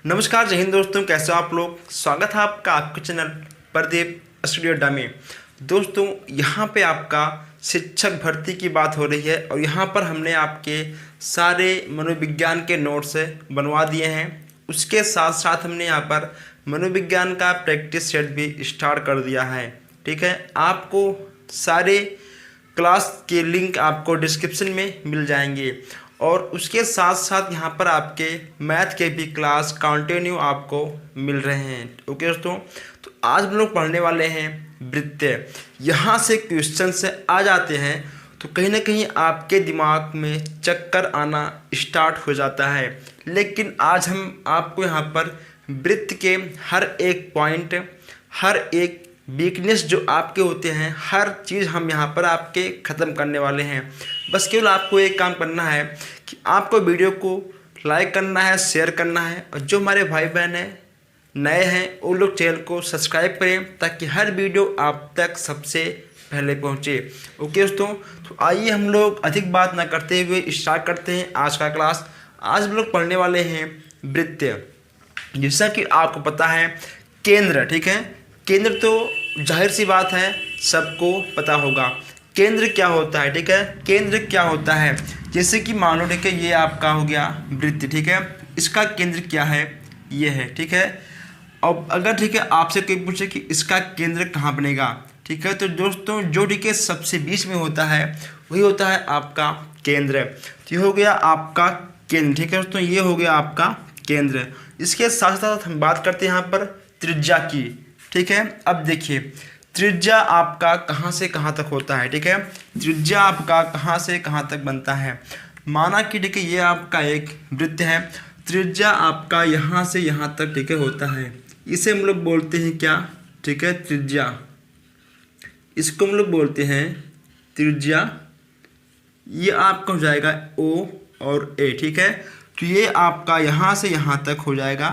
नमस्कार, जय हिंद दोस्तों। कैसे हो आप लोग। स्वागत है आपका आपके चैनल प्रदीप स्टूडियो अड्डा में। दोस्तों, यहाँ पे आपका शिक्षक भर्ती की बात हो रही है और यहाँ पर हमने आपके सारे मनोविज्ञान के नोट्स बनवा दिए हैं। उसके साथ साथ हमने यहाँ पर मनोविज्ञान का प्रैक्टिस सेट भी स्टार्ट कर दिया है। ठीक है, आपको सारे क्लास के लिंक आपको डिस्क्रिप्शन में मिल जाएंगे और उसके साथ साथ यहाँ पर आपके मैथ के भी क्लास कंटिन्यू आपको मिल रहे हैं। ओके दोस्तों, तो आज हम लोग पढ़ने वाले हैं वृत्त। यहाँ से क्वेश्चन से आ जाते हैं तो कहीं ना कहीं आपके दिमाग में चक्कर आना स्टार्ट हो जाता है, लेकिन आज हम आपको यहाँ पर वृत्त के हर एक पॉइंट, हर एक वीकनेस जो आपके होते हैं, हर चीज़ हम यहाँ पर आपके ख़त्म करने वाले हैं। बस केवल आपको एक काम करना है कि आपको वीडियो को लाइक करना है, शेयर करना है और जो हमारे भाई बहन हैं नए हैं वो लोग चैनल को सब्सक्राइब करें ताकि हर वीडियो आप तक सबसे पहले पहुँचे। ओके दोस्तों, तो आइए हम लोग अधिक बात ना करते हुए स्टार्ट करते हैं आज का क्लास। आज हम लोग पढ़ने वाले हैं वृत्त। जैसा कि आपको पता है केंद्र, ठीक है, केंद्र तो जाहिर सी बात है सबको पता होगा केंद्र क्या होता है। ठीक है, केंद्र क्या होता है, जैसे कि मान लो, ठीक है, ये आपका हो गया वृत्त। ठीक है, इसका केंद्र क्या है, ये है। ठीक है, अब अगर ठीक है आपसे कोई पूछे कि इसका केंद्र कहाँ बनेगा, ठीक है, तो दोस्तों जो ठीक है सबसे बीच में होता है वही होता है आपका केंद्र। तो ये हो गया आपका केंद्र। ठीक है दोस्तों, ये हो गया आपका केंद्र। इसके साथ साथ हम बात करते हैं यहाँ पर त्रिज्या की। ठीक है, अब देखिए त्रिज्या आपका कहाँ से कहाँ तक होता है। ठीक है, त्रिज्या आपका कहाँ से कहाँ तक बनता है। माना कि ठीक है ये आपका एक वृत्त है, त्रिज्या आपका यहाँ से यहाँ तक ठीक है होता है। इसे हम लोग बोलते हैं क्या, ठीक है, त्रिज्या। इसको हम लोग बोलते हैं त्रिज्या। ये आपका हो जाएगा O और A। ठीक है, तो ये आपका यहाँ से यहाँ तक हो जाएगा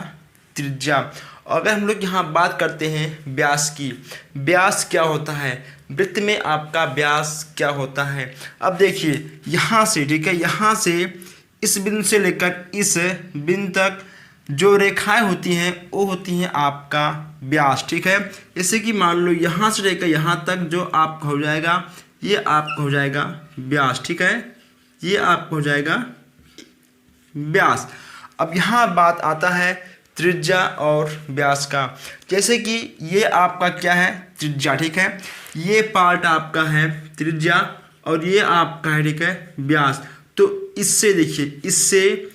त्रिज्या। अगर हम लोग यहाँ बात करते हैं व्यास की, व्यास क्या होता है, वृत्त में आपका व्यास क्या होता है। अब देखिए यहाँ से, ठीक है, यहाँ से इस बिंदु से लेकर इस बिंदु तक जो रेखाएं होती हैं वो होती हैं आपका व्यास। ठीक है, जैसे कि मान लो यहाँ से लेकर यहाँ तक जो आपका हो जाएगा ये आपका हो जाएगा व्यास। ठीक है, ये आपका हो जाएगा व्यास। अब यहाँ बात आता है त्रिज्या और व्यास का। जैसे कि ये आपका क्या है, त्रिज्या। ठीक है, ये पार्ट आपका है त्रिज्या और ये आपका है, ठीक है, व्यास। तो इससे देखिए, इससे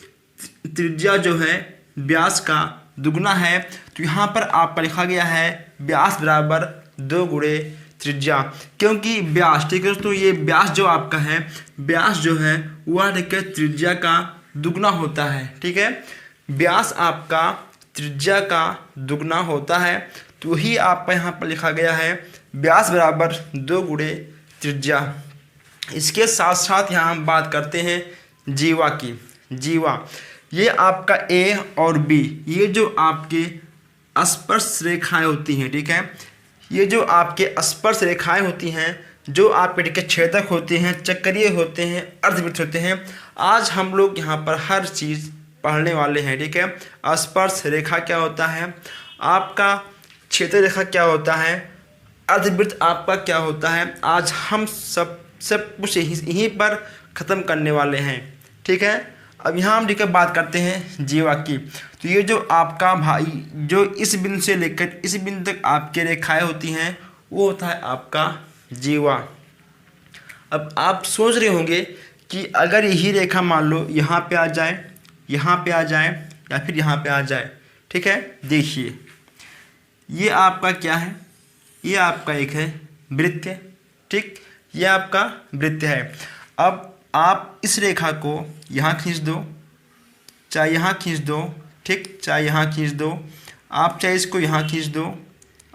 त्रिज्या जो है व्यास का दुगना है, तो यहाँ पर आपका लिखा गया है व्यास बराबर 2 गुणे त्रिज्या। क्योंकि व्यास, ठीक है दोस्तों, ये व्यास जो आपका है, व्यास जो है वह ठीक है त्रिज्या का दुगना होता है। ठीक है, व्यास आपका त्रिज्या का दुगना होता है, तो वही आपका यहाँ पर लिखा गया है व्यास बराबर 2 गुणे त्रिज्या। इसके साथ साथ यहाँ हम बात करते हैं जीवा की। जीवा ये आपका A और B, ये जो आपके स्पर्श रेखाएं होती हैं, ठीक है, ये जो आपके स्पर्श रेखाएं होती हैं, जो आपके ठीक है छेदक होते हैं, चक्रीय होते हैं, अर्धवृत्त होते हैं। आज हम लोग यहाँ पर हर चीज़ पढ़ने वाले हैं। ठीक है, स्पर्श रेखा क्या होता है, आपका क्षेत्र रेखा क्या होता है, अर्धवृत्त आपका क्या होता है, आज हम सब कुछ यहीं पर ख़त्म करने वाले हैं। ठीक है, अब यहाँ हम ठीक है बात करते हैं जीवा की। तो ये जो आपका भाई जो इस बिंदु से लेकर इस बिंदु तक आपके रेखाएं होती हैं वो होता है आपका जीवा। अब आप सोच रहे होंगे कि अगर यही रेखा मान लो यहाँ पे आ जाए, यहाँ पे आ जाए या फिर यहाँ पे आ जाए। ठीक है, देखिए ये आपका क्या है, ये आपका एक है वृत्त। ठीक, ये आपका वृत्त है। अब आप इस रेखा को यहाँ खींच दो, चाहे यहाँ खींच दो, ठीक, चाहे यहाँ खींच दो, आप चाहे इसको यहाँ खींच दो,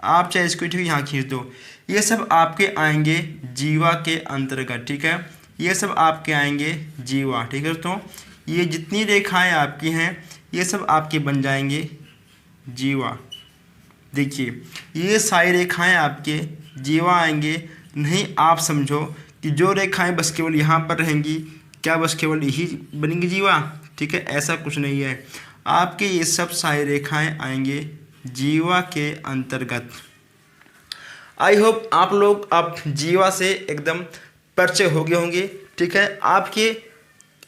आप चाहे इसको ठीक यहाँ खींच दो, ये सब आपके आएंगे जीवा के अंतर्गत। ठीक है, ये सब आपके आएंगे जीवा। ठीक है दोस्तों, ये जितनी रेखाएं आपकी हैं ये सब आपके बन जाएंगे जीवा। देखिए ये सारी रेखाएं आपके जीवा आएंगे। नहीं आप समझो कि जो रेखाएं बस केवल यहाँ पर रहेंगी, क्या बस केवल यही बनेंगी जीवा, ठीक है, ऐसा कुछ नहीं है। आपके ये सब सारी रेखाएं आएंगे जीवा के अंतर्गत। आई होप आप लोग अब जीवा से एकदम परिचय हो गए होंगे। ठीक है, आपके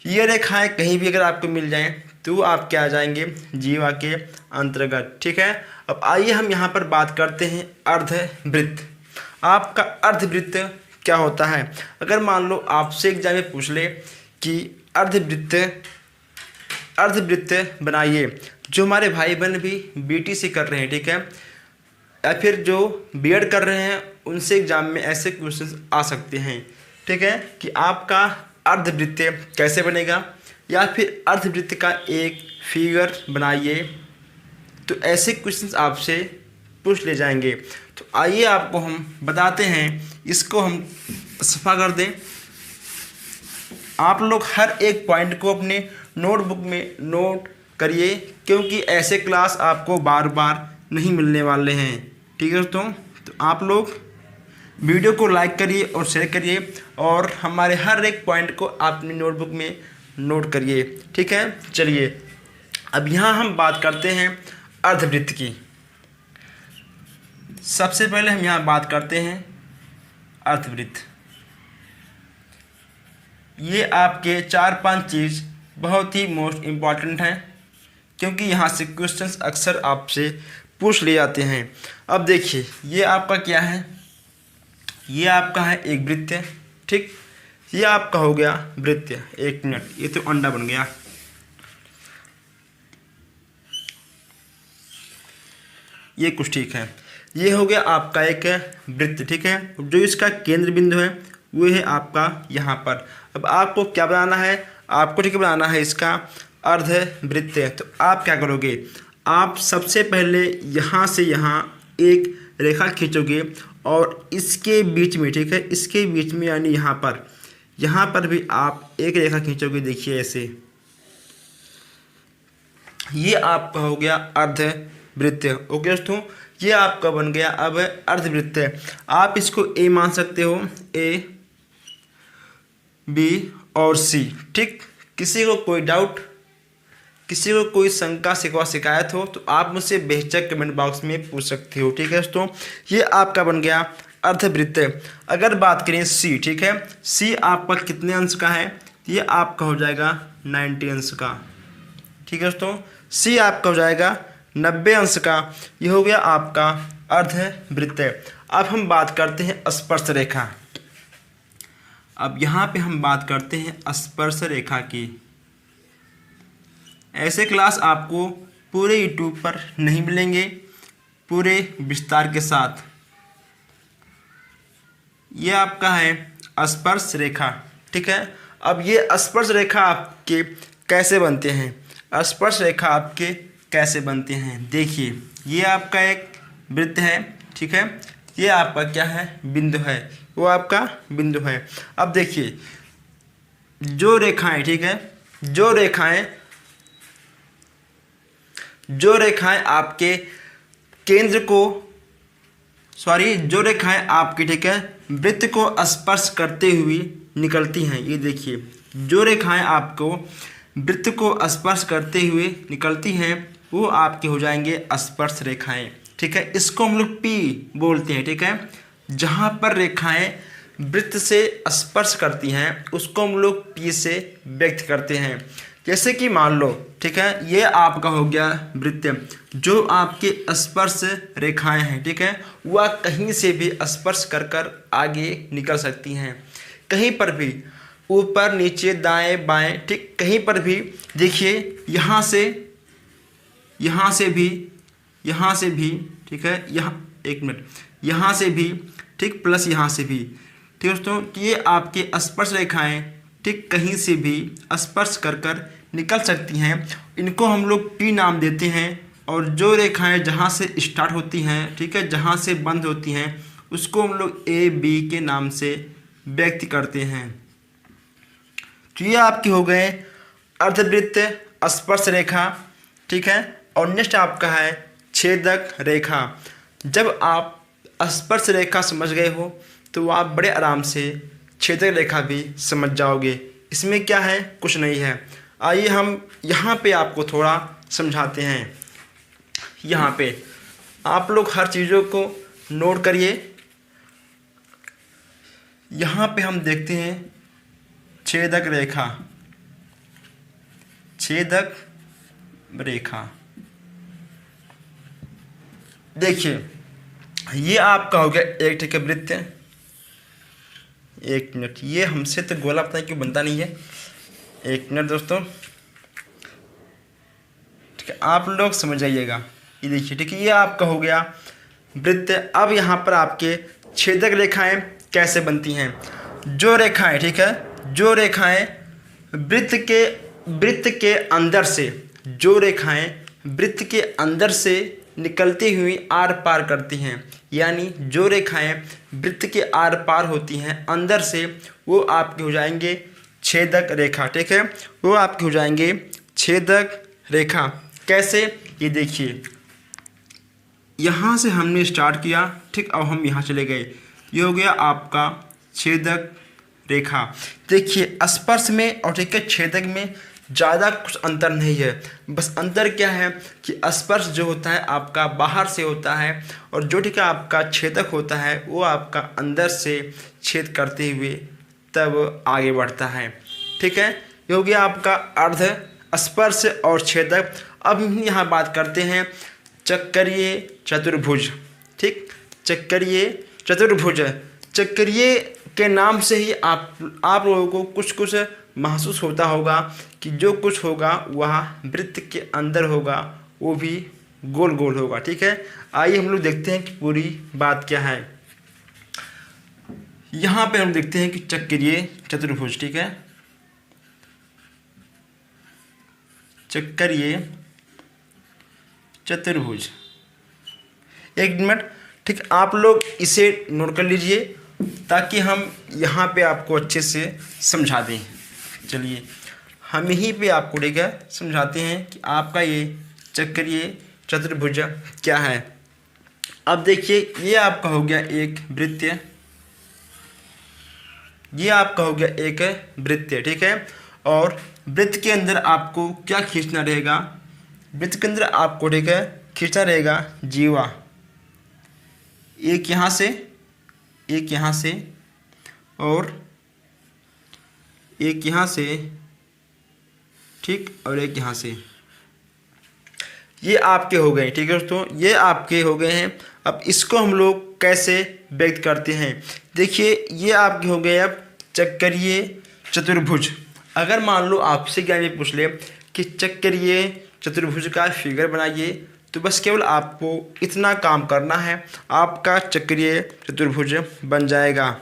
ये रेखाएं कहीं भी अगर आपको मिल जाएं तो आप क्या आ जाएंगे जीवा के अंतर्गत। ठीक है, अब आइए हम यहाँ पर बात करते हैं अर्धवृत्त। आपका अर्धवृत्त क्या होता है? अगर मान लो आपसे एग्जाम में पूछ ले कि अर्धवृत्त बनाइए, जो हमारे भाई बहन भी बीटीसी कर रहे हैं, ठीक है, या फिर जो बीएड कर रहे हैं, उनसे एग्जाम में ऐसे क्वेश्चंस आ सकते हैं। ठीक है, कि आपका अर्धवृत्त कैसे बनेगा, या फिर अर्धवृत्त का एक फिगर बनाइए, तो ऐसे क्वेश्चंस आपसे पूछ ले जाएंगे। तो आइए आपको हम बताते हैं, इसको हम सफा कर दें। आप लोग हर एक पॉइंट को अपने नोटबुक में नोट करिए, क्योंकि ऐसे क्लास आपको बार बार नहीं मिलने वाले हैं। ठीक है दोस्तों, तो आप लोग वीडियो को लाइक करिए और शेयर करिए, और हमारे हर एक पॉइंट को आप अपनी नोटबुक में नोट करिए। ठीक है, चलिए अब यहाँ हम बात करते हैं अर्धवृत्त की। सबसे पहले हम यहाँ बात करते हैं अर्धवृत्त। ये आपके 4-5 चीज़ बहुत ही मोस्ट इम्पॉर्टेंट हैं, क्योंकि यहाँ से क्वेश्चंस अक्सर आपसे पूछ लिए जाते हैं। अब देखिए, ये आपका क्या है? ये आपका है एक वृत्त। ठीक, ये आपका हो गया वृत्त। एक मिनट, ये तो अंडा बन गया। ये कुछ ठीक है, ये हो गया आपका एक वृत्त। ठीक है, जो इसका केंद्र बिंदु है वो है आपका यहाँ पर। अब आपको क्या बनाना है? आपको ठीक बनाना है इसका अर्धवृत्त। तो आप क्या करोगे? आप सबसे पहले यहाँ से यहाँ एक रेखा खींचोगे, और इसके बीच में, ठीक है, इसके बीच में यानी यहाँ पर भी आप एक रेखा खींचोगे। देखिए ऐसे, ये आपका हो गया अर्धवृत्त। ओके दोस्तों, ये आपका बन गया अब अर्धवृत्त। आप इसको ए मान सकते हो, ए, बी और सी। ठीक, किसी को कोई डाउट, किसी को कोई शंका शिकवा शिकायत हो तो आप मुझसे बेहिचक कमेंट बॉक्स में पूछ सकते हो। ठीक है दोस्तों, ये आपका बन गया अर्धवृत्त। अगर बात करें सी, ठीक है, सी आपका कितने अंश का है? ये आपका हो जाएगा 90 अंश का। ठीक है दोस्तों, सी आपका हो जाएगा 90 अंश का। ये हो गया आपका अर्धवृत्त। अब हम बात करते हैं स्पर्श रेखा। अब यहाँ पे हम बात करते हैं स्पर्श रेखा की। ऐसे क्लास आपको पूरे यूट्यूब पर नहीं मिलेंगे पूरे विस्तार के साथ। ये आपका है स्पर्श रेखा। ठीक है, अब ये स्पर्श रेखा आपके कैसे बनते हैं? स्पर्श रेखा आपके कैसे बनते हैं? देखिए, ये आपका एक वृत्त है। ठीक है, ये आपका क्या है? बिंदु है, वो आपका बिंदु है। अब देखिए, जो रेखाएं, ठीक है, जो रेखाएं आपके केंद्र को, जो रेखाएं आपके, ठीक है, वृत्त को स्पर्श करते हुए निकलती हैं। ये देखिए, जो रेखाएं आपको वृत्त को स्पर्श करते हुए निकलती हैं वो आपके हो जाएंगे स्पर्श रेखाएं। ठीक है, इसको हम लोग पी बोलते हैं। ठीक है, जहाँ पर रेखाएं वृत्त से स्पर्श करती हैं उसको हम लोग पी से व्यक्त करते हैं। जैसे कि मान लो, ठीक है, ये आपका हो गया वृत्त। जो आपके स्पर्श रेखाएं हैं, ठीक है, वह कहीं से भी स्पर्श कर आगे निकल सकती हैं, कहीं पर भी, ऊपर नीचे दाएं बाएं, ठीक, कहीं पर भी। देखिए, यहाँ से भी, ठीक है, यहाँ एक मिनट, यहाँ से भी, ठीक, प्लस यहाँ से भी। ठीक दोस्तों, ये आपके स्पर्श रेखाएं, ठीक, कहीं से भी स्पर्श कर निकल सकती हैं। इनको हम लोग पी नाम देते हैं। और जो रेखाएं जहाँ से स्टार्ट होती हैं, ठीक है, जहाँ से बंद होती हैं, उसको हम लोग ए बी के नाम से व्यक्त करते हैं। तो ये आपके हो गए अर्धवृत्त, स्पर्श रेखा। ठीक है, और नेक्स्ट आपका है छेदक रेखा। जब आप स्पर्श रेखा समझ गए हो तो आप बड़े आराम से छेदक रेखा भी समझ जाओगे। इसमें क्या है? कुछ नहीं है। आइए हम यहाँ पे आपको थोड़ा समझाते हैं। यहाँ पे आप लोग हर चीज़ों को नोट करिए। यहाँ पे हम देखते हैं छेदक रेखा, छेदक रेखा। देखिए ये आपका हो गया एक ठीक है वृत्त। एक मिनट, ये हमसे तो गोला पता है क्यों बनता नहीं है। एक मिनट दोस्तों, ठीक है, आप लोग समझ जाइएगा। ये देखिए ठीक है, ये आपका हो गया वृत्त। अब यहाँ पर आपके छेदक रेखाएं कैसे बनती हैं। जो रेखाएं, ठीक है, जो रेखाएं वृत्त के अंदर से, जो रेखाएं वृत्त के अंदर से निकलती हुई आर पार करती हैं, यानी जो रेखाएं वृत्त के आर पार होती हैं अंदर से, वो आपके हो जाएंगे छेदक रेखा। ठीक है, वो आपके हो जाएंगे छेदक रेखा। कैसे, ये देखिए यहाँ से हमने स्टार्ट किया, ठीक, अब हम यहाँ चले गए, ये हो गया आपका छेदक रेखा। देखिए स्पर्श में और ठीक है छेदक में ज़्यादा कुछ अंतर नहीं है। बस अंतर क्या है कि स्पर्श जो होता है आपका बाहर से होता है, और जो ठीक है आपका छेदक होता है वो आपका अंदर से छेद करते हुए तब आगे बढ़ता है। ठीक है, ये हो गया आपका अर्ध स्पर्श और छेदक। अब हम यहाँ बात करते हैं चक्रीय चतुर्भुज। ठीक, चक्रीय चतुर्भुज, चक्रीय के नाम से ही आप लोगों को कुछ कुछ महसूस होता होगा कि जो कुछ होगा वह वृत्त के अंदर होगा, वो भी गोल गोल होगा। ठीक है, आइए हम लोग देखते हैं कि पूरी बात क्या है। यहाँ पे हम देखते हैं कि चक्रीय चतुर्भुज, ठीक है, चक्रीय चतुर्भुज। एक मिनट, ठीक, आप लोग इसे नोट कर लीजिए ताकि हम यहाँ पे आपको अच्छे से समझा दें। चलिए हम यहीं पे आपको ठीक है समझाते हैं कि आपका ये चक्रीय चतुर्भुज क्या है। अब देखिए ये आपका हो गया एक वृत्त, ये आपका हो गया एक वृत्त, ठीक है, और वृत्त के अंदर आपको क्या खींचना रहेगा, वृत्त के अंदर आपको ठीक है खींचना रहेगा जीवा। एक यहाँ से, एक यहाँ से, और एक यहाँ से, ठीक, और एक यहाँ से। ये आपके हो गए, ठीक है दोस्तों, ये आपके हो गए हैं। अब इसको हम लोग कैसे व्यक्त करते हैं। देखिए ये आपके हो गए अब चक्रीय चतुर्भुज। अगर मान लो आपसे क्या ये पूछ ले कि चक्रीय चतुर्भुज का फिगर बनाइए, तो बस केवल आपको इतना काम करना है, आपका चक्रीय चतुर्भुज बन जाएगा।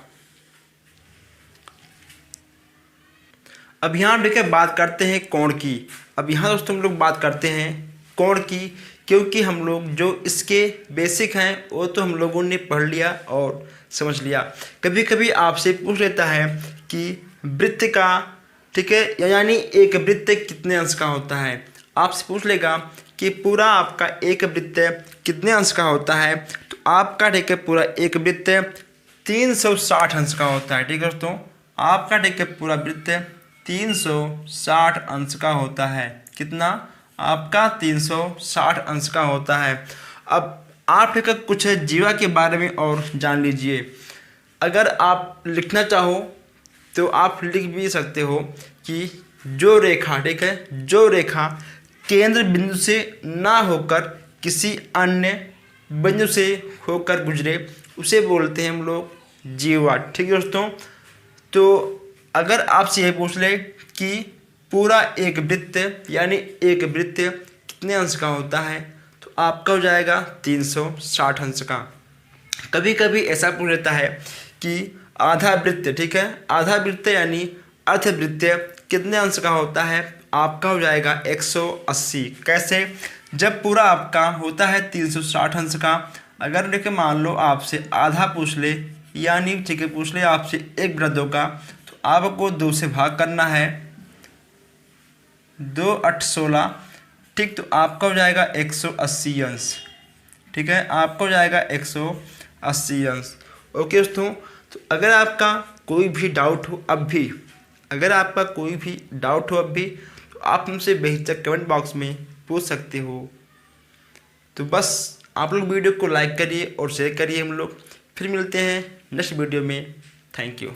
अब यहाँ देखिए बात करते हैं कोण की। अब यहाँ दोस्तों हम लोग बात करते हैं कोण की, क्योंकि हम लोग जो इसके बेसिक हैं वो तो हम लोगों ने पढ़ लिया और समझ लिया। कभी कभी आपसे पूछ लेता है कि वृत्त का, ठीक है, यानी एक वृत्त कितने अंश का होता है। आपसे पूछ लेगा कि पूरा आपका एक वृत्त कितने अंश का होता है, तो आपका ठीक है पूरा एक वृत्त 360 अंश का होता है। ठीक है दोस्तों, आपका ठीक है पूरा वृत्त 360 अंश का होता है। कितना, आपका 360 अंश का होता है। अब आप एक कुछ जीवा के बारे में और जान लीजिए। अगर आप लिखना चाहो तो आप लिख भी सकते हो कि जो रेखा, ठीक है, जो रेखा केंद्र बिंदु से ना होकर किसी अन्य बिंदु से होकर गुजरे उसे बोलते हैं हम लोग जीवा। ठीक है दोस्तों, तो अगर आपसे ये पूछ ले कि पूरा एक वृत्त यानी एक वृत्त कितने अंश का होता है, तो आपका हो जाएगा 360 अंश का। कभी कभी ऐसा पूछ लेता है कि आधा वृत्त, ठीक है, आधा वृत्त यानी अर्धवृत्त कितने अंश का होता है, आपका हो जाएगा 180। कैसे, जब पूरा आपका होता है 360 अंश का, अगर देखिए मान लो आपसे आधा पूछ ले, यानी ठीक है पूछ ले आपसे एक वृत्तों का, तो आपको 2 से भाग करना है, 2 8 16, ठीक, तो आपका हो जाएगा 180 अंश। ठीक है, आपका हो जाएगा 180 अंश। ओके दोस्तों, तो अगर आपका कोई भी डाउट हो अब भी, अगर आपका कोई भी डाउट हो अब भी, तो आप हमसे बेहिचक कमेंट बॉक्स में पूछ सकते हो। तो बस आप लोग वीडियो को लाइक करिए और शेयर करिए। हम लोग फिर मिलते हैं नेक्स्ट वीडियो में। Thank you.